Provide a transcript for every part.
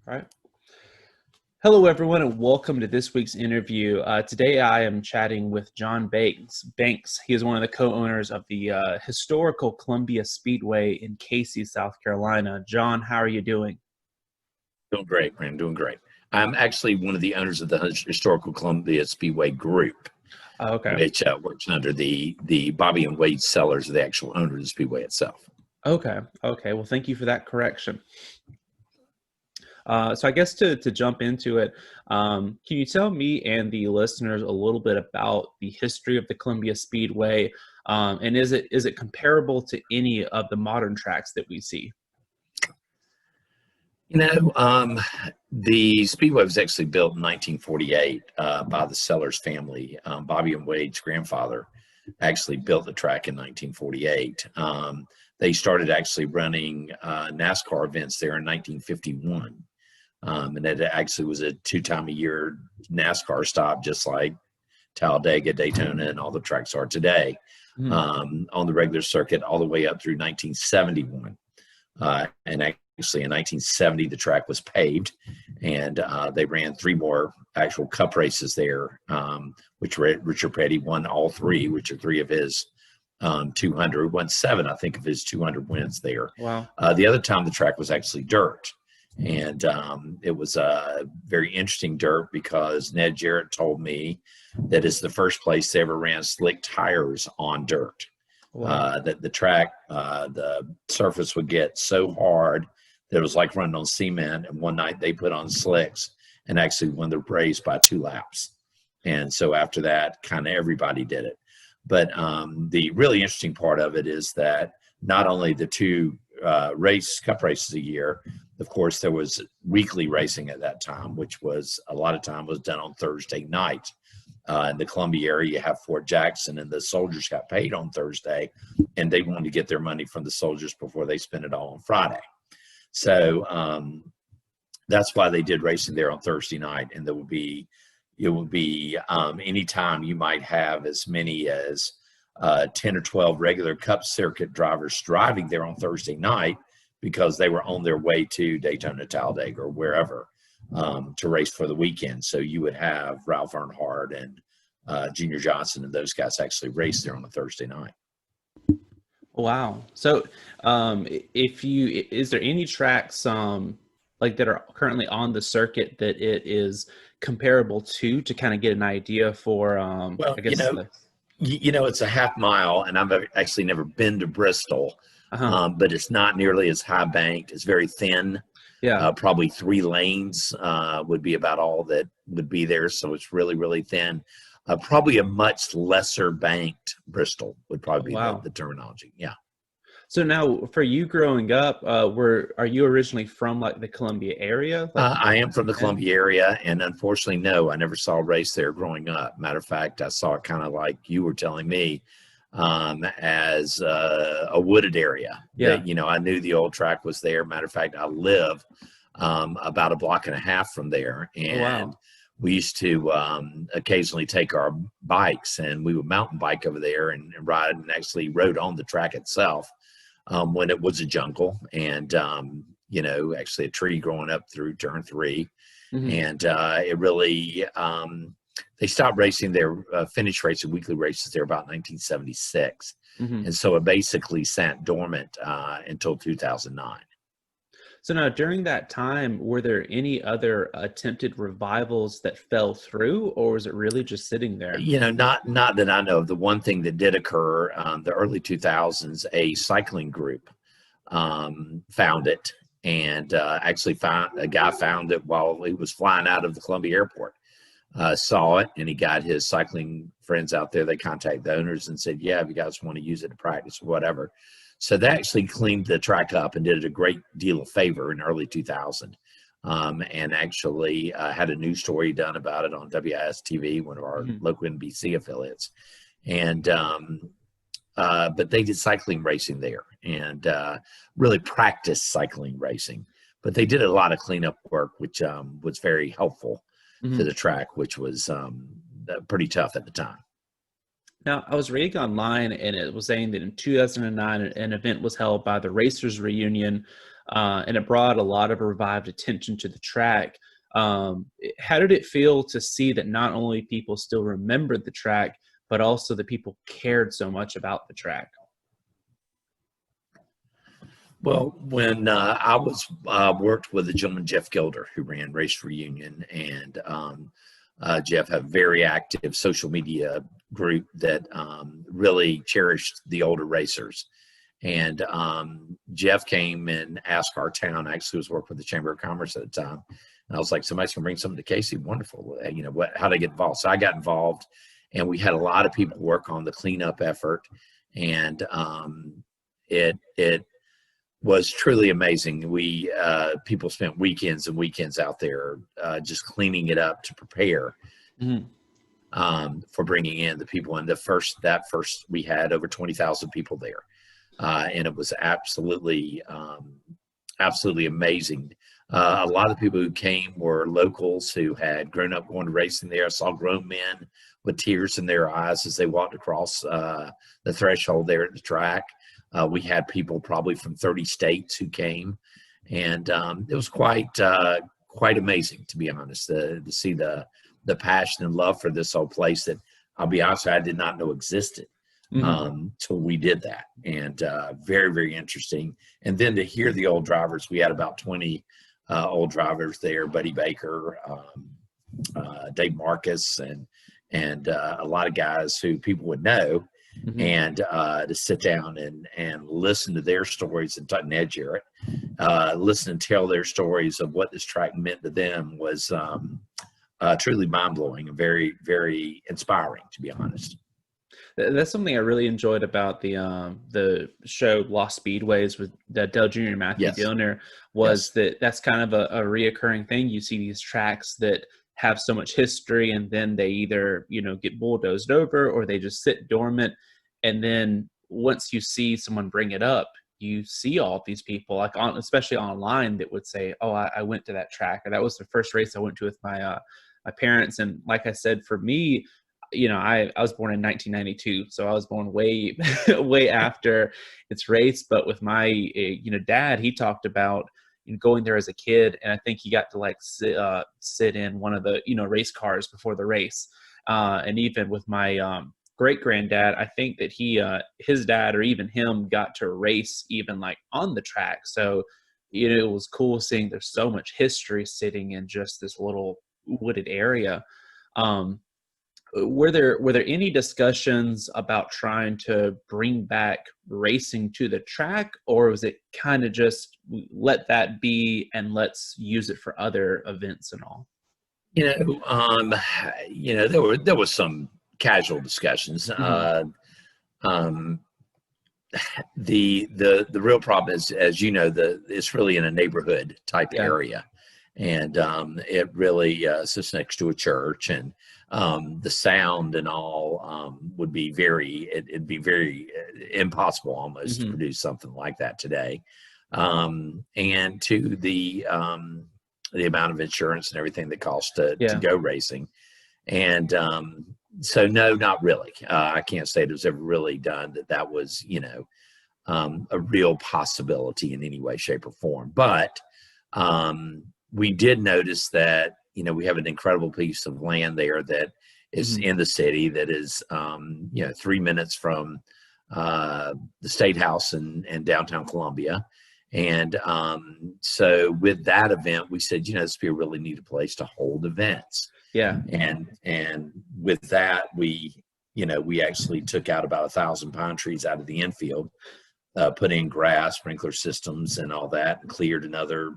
All right. Hello, everyone, and welcome to this week's interview. Today, I am chatting with John Banks. He is one of the co-owners of the historical Columbia Speedway in Casey, South Carolina. John, how are you doing? Doing great, man. Doing great. I'm actually one of the owners of the historical Columbia Speedway group, Okay. which works under the Bobby and Wade Sellers, the actual owner of the Speedway itself. Okay. Well, thank you for that correction. So I guess to jump into it, can you tell me and the listeners a little bit about the history of the Columbia Speedway, and is it comparable to any of the modern tracks that we see? The Speedway was actually built in 1948 by the Sellers family. Bobby and Wade's grandfather actually built the track in 1948. They started actually running NASCAR events there in 1951. And it actually was a 2-time-a-year NASCAR stop, just like Talladega, Daytona, and all the tracks are today, on the regular circuit all the way up through 1971. And actually in 1970, the track was paved, and they ran 3 more actual cup races there, which Richard Petty won all 3, which are 3 of his 200, won 7, I think, of his 200 wins there. Wow. The other time the track was actually dirt. And it was a very interesting dirt because Ned Jarrett told me that it's the first place they ever ran slick tires on dirt. Wow. That the track, the surface would get so hard that it was like running on cement. And one night they put on slicks and actually won the race by 2 laps. And so after that, kind of everybody did it. But the really interesting part of it is that not only the 2 cup races a year. Of course, there was weekly racing at that time, which was a lot of time was done on Thursday night. In the Columbia area, you have Fort Jackson, and the soldiers got paid on Thursday, and they wanted to get their money from the soldiers before they spent it all on Friday. So that's why they did racing there on Thursday night, and it would be anytime you might have as many as 10 or 12 regular Cup circuit drivers driving there on Thursday night because they were on their way to Daytona, Talladega, or wherever to race for the weekend. So you would have Ralph Earnhardt and Junior Johnson and those guys actually race there on a Thursday night. Wow. So is there any tracks like that are currently on the circuit that it is comparable to kind of get an idea for well, I guess it's a half mile, and I've actually never been to Bristol, but it's not nearly as high banked. It's very thin. Yeah. Probably 3 lanes would be about all that would be there. So it's really, really thin. Probably a much lesser banked Bristol would probably be the terminology. Yeah. So now, for you growing up, are you originally from like the Columbia area? I am from the Columbia area, and unfortunately, no, I never saw a race there growing up. Matter of fact, I saw it kind of like you were telling me, as a wooded area. Yeah. That, I knew the old track was there. Matter of fact, I live about a block and a half from there, and we used to occasionally take our bikes, and we would mountain bike over there and ride, and actually rode on the track itself. When it was a jungle, and actually a tree growing up through turn 3, and it really they stopped racing their finish racing weekly races there about 1976, and so it basically sat dormant until 2009. So now, during that time, were there any other attempted revivals that fell through, or was it really just sitting there? Not that I know of. The one thing that did occur, the early 2000s, a cycling group found it, and actually a guy found it while he was flying out of the Columbia airport. Saw it, and he got his cycling friends out there. They contacted the owners and said, "Yeah, if you guys want to use it to practice or whatever." So they actually cleaned the track up and did it a great deal of favor in early 2000, and actually had a news story done about it on WIS-TV, one of our local NBC affiliates. And but they did cycling racing there, and really practiced cycling racing. But they did a lot of cleanup work, which was very helpful to the track, which was pretty tough at the time. Now, I was reading online, and it was saying that in 2009, an event was held by the Racers Reunion and it brought a lot of revived attention to the track. How did it feel to see that not only people still remembered the track, but also that people cared so much about the track? Well, when I was worked with a gentleman, Jeff Gilder, who ran Race Reunion, and Jeff had a very active social media group that really cherished the older racers. And Jeff came and asked our town, actually was working with the Chamber of Commerce at the time. And I was like, somebody's gonna bring something to Casey. Wonderful. You know, how to get involved. So I got involved, and we had a lot of people work on the cleanup effort. And it was truly amazing. We people spent weekends and weekends out there just cleaning it up to prepare for bringing in the people. And that first we had over 20,000 people there, and it was absolutely amazing. A lot of the people who came were locals who had grown up going to racing there. I saw grown men with tears in their eyes as they walked across the threshold there at the track. We had people probably from 30 states who came, and it was quite amazing, to be honest, to see the passion and love for this whole place that, I'll be honest, I did not know existed till we did that. And very, very interesting. And then to hear the old drivers, we had about 20 old drivers there, Buddy Baker, Dave Marcus, and a lot of guys who people would know. And to sit down and listen to their stories, and Ned Jarrett, listen and tell their stories of what this track meant to them was truly mind-blowing and very, very inspiring, to be honest. That's something I really enjoyed about the show Lost Speedways with Dale Jr. and Matthew Gilner was that's kind of a reoccurring thing. You see these tracks that have so much history, and then they either, you know, get bulldozed over or they just sit dormant. And then once you see someone bring it up, you see all these people, like especially online, that would say, "Oh, I went to that track," or "That was the first race I went to with my parents." And like I said, for me, you know, I was born in 1992, so I was born way way after its race. But with my dad, he talked about going there as a kid, and I think he got to like sit in one of the race cars before the race. And even with my great granddad, I think that his dad or even him got to race even like on the track. So it was cool seeing there's so much history sitting in just this little wooded area. Were there any discussions about trying to bring back racing to the track, or was it kind of just let that be and let's use it for other events and all? There was some casual discussions. The real problem is, as you know, it's really in a neighborhood type area, and it really sits next to a church, and the sound and all would be it'd be very impossible almost to produce something like that today, and to the amount of insurance and everything that costs to go racing. And so no, not really. I can't say it was ever really done that was a real possibility in any way, shape, or form. But we did notice that we have an incredible piece of land there that is in the city, that is 3 minutes from the State House in downtown Columbia. And so with that event, we said, this would be a really neat place to hold events. Yeah. And with that, we actually took out about 1,000 pine trees out of the infield, put in grass, sprinkler systems and all that, and cleared another,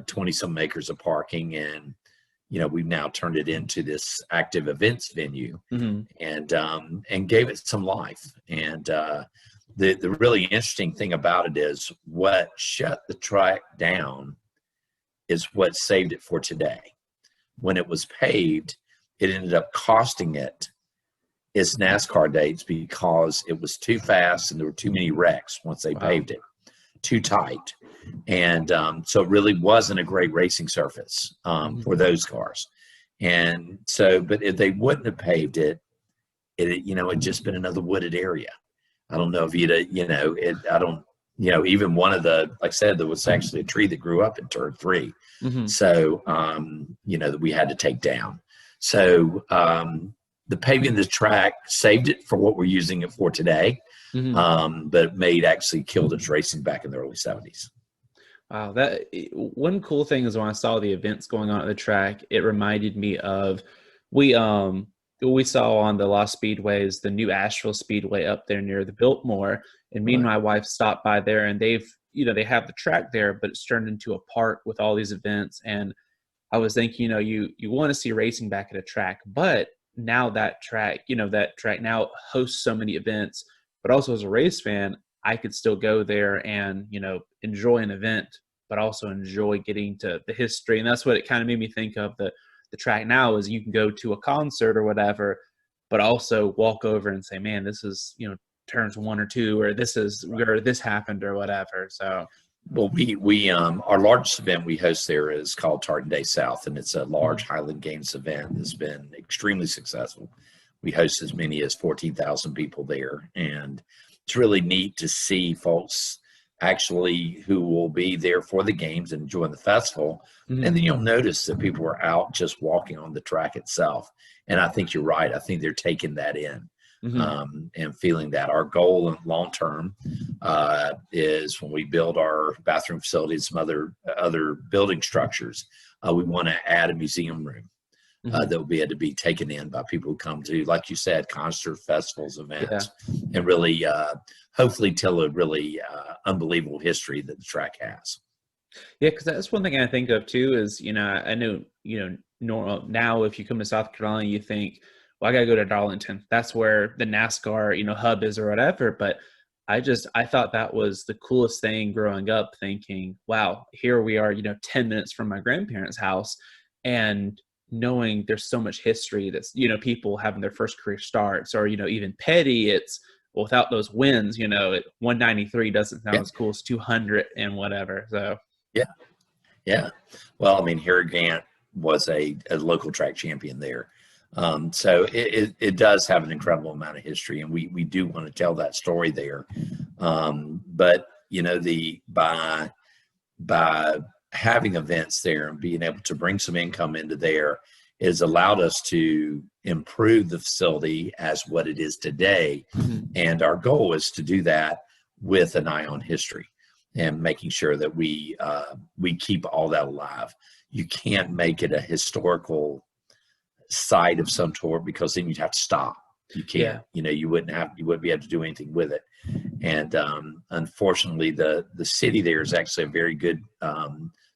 20 some acres of parking. And, we've now turned it into this active events venue, and gave it some life. And the really interesting thing about it is what shut the track down is what saved it for today. When it was paved, it ended up costing it its NASCAR dates because it was too fast and there were too many wrecks once they paved it, too tight. And so it really wasn't a great racing surface for those cars. And so, but if they wouldn't have paved it, it'd just been another wooded area. I don't know if I don't even one of the, like I said, there was actually a tree that grew up in turn 3. Mm-hmm. So, that we had to take down. So the paving of the track saved it for what we're using it for today, but killed its racing back in the early 70s. Wow, that one cool thing is when I saw the events going on at the track, it reminded me of we saw on the Lost Speedways the new Asheville Speedway up there near the Biltmore, and me and my wife stopped by there, and they have the track there, but it's turned into a park with all these events. And I was thinking, you want to see racing back at a track, but now that track now hosts so many events, but also as a race fan, I could still go there and, enjoy an event, but also enjoy getting to the history. And that's what it kind of made me think of the track now, is you can go to a concert or whatever, but also walk over and say, man, this is, turns 1 or 2, or this is where this happened or whatever. So, well, we our largest event we host there is called Tartan Day South, and it's a large Highland Games event that's been extremely successful. We host as many as 14,000 people there, and it's really neat to see folks actually who will be there for the games and enjoying the festival. And then you'll notice that people are out just walking on the track itself. And I think you're right. I think they're taking that in. And feeling that our goal long term is when we build our bathroom facilities, some other building structures, we want to add a museum room that will be able to be taken in by people who come to, like you said, concerts, festivals, events, and really hopefully tell a really unbelievable history that the track has. Yeah, because that's one thing I think of too is, I know, now if you come to South Carolina, you think, well, I got to go to Darlington. That's where the NASCAR, hub is or whatever. But I thought that was the coolest thing growing up, thinking, wow, here we are, 10 minutes from my grandparents' house, and knowing there's so much history that's, people having their first career starts, or, even Petty, it's, well, without those wins, 193 doesn't sound as cool as 200 and whatever. So, yeah. Well, Harry Grant was a local track champion there. So it does have an incredible amount of history, and we do want to tell that story there. But by having events there and being able to bring some income into there has allowed us to improve the facility as what it is today. And our goal is to do that with an eye on history and making sure that we keep all that alive. You can't make it a historical site of some sort, because then you'd have to stop. You can't, you wouldn't be able to do anything with it. And unfortunately, the city there is actually a very good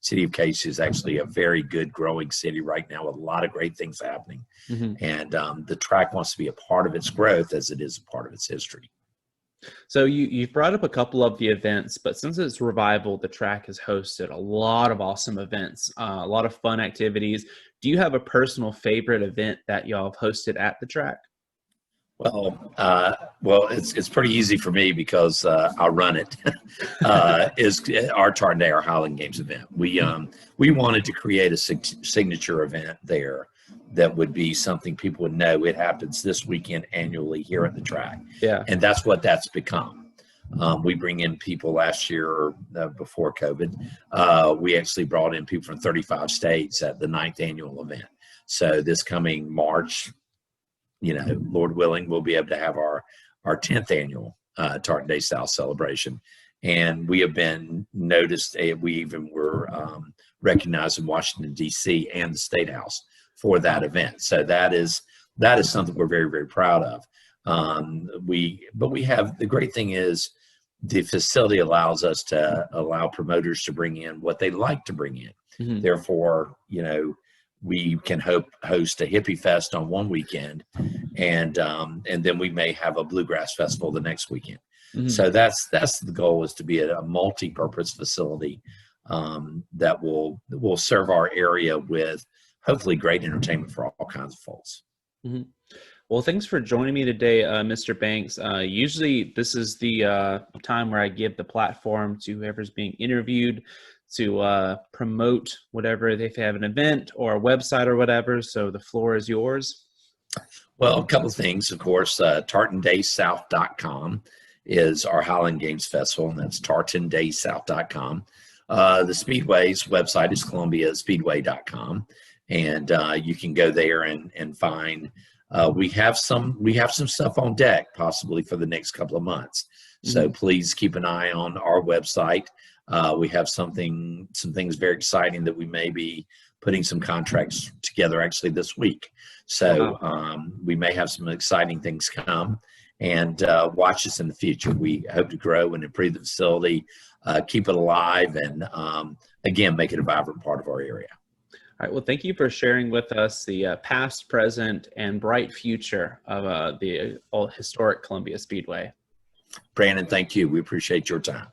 city of Case is actually a very good growing city right now with a lot of great things happening. And the track wants to be a part of its growth as it is a part of its history. So you've brought up a couple of the events, but since it's Revival, the track has hosted a lot of awesome events, a lot of fun activities. Do you have a personal favorite event that y'all have hosted at the track? Well, it's pretty easy for me because I run it. Is our Tartan Day, our Highland Games event. We wanted to create a signature event there that would be something people would know. It happens this weekend annually here at the track. Yeah, and that's what that's become. We bring in people last year before COVID. We actually brought in people from 35 states at the 9th annual event. So this coming March, Lord willing, we'll be able to have our 10th annual Tartan Day South celebration. And we have been noticed. We even were recognized in Washington, D.C. and the State House for that event. So that is something we're very, very proud of. But we have, the great thing is the facility allows us to allow promoters to bring in what they like to bring in. Therefore, we can host a hippie fest on one weekend, and then we may have a bluegrass festival the next weekend. So that's the goal, is to be a multi-purpose facility that will serve our area with hopefully great entertainment for all kinds of folks. Well, thanks for joining me today, Mr. Banks. Usually this is the time where I give the platform to whoever's being interviewed to promote whatever, if they have an event or a website or whatever. So the floor is yours. Well, a couple of things, of course. TartanDaySouth.com is our Highland Games Festival, and that's tartandaysouth.com. The Speedway's website is columbiaspeedway.com, and you can go there and find. We have some stuff on deck possibly for the next couple of months. So please keep an eye on our website. We have some things very exciting that we may be putting some contracts together actually this week. So we may have some exciting things come, and watch us in the future. We hope to grow and improve the facility, keep it alive, and again, make it a vibrant part of our area. All right. Well, thank you for sharing with us the past, present, and bright future of the historic Columbia Speedway. Brandon, thank you. We appreciate your time.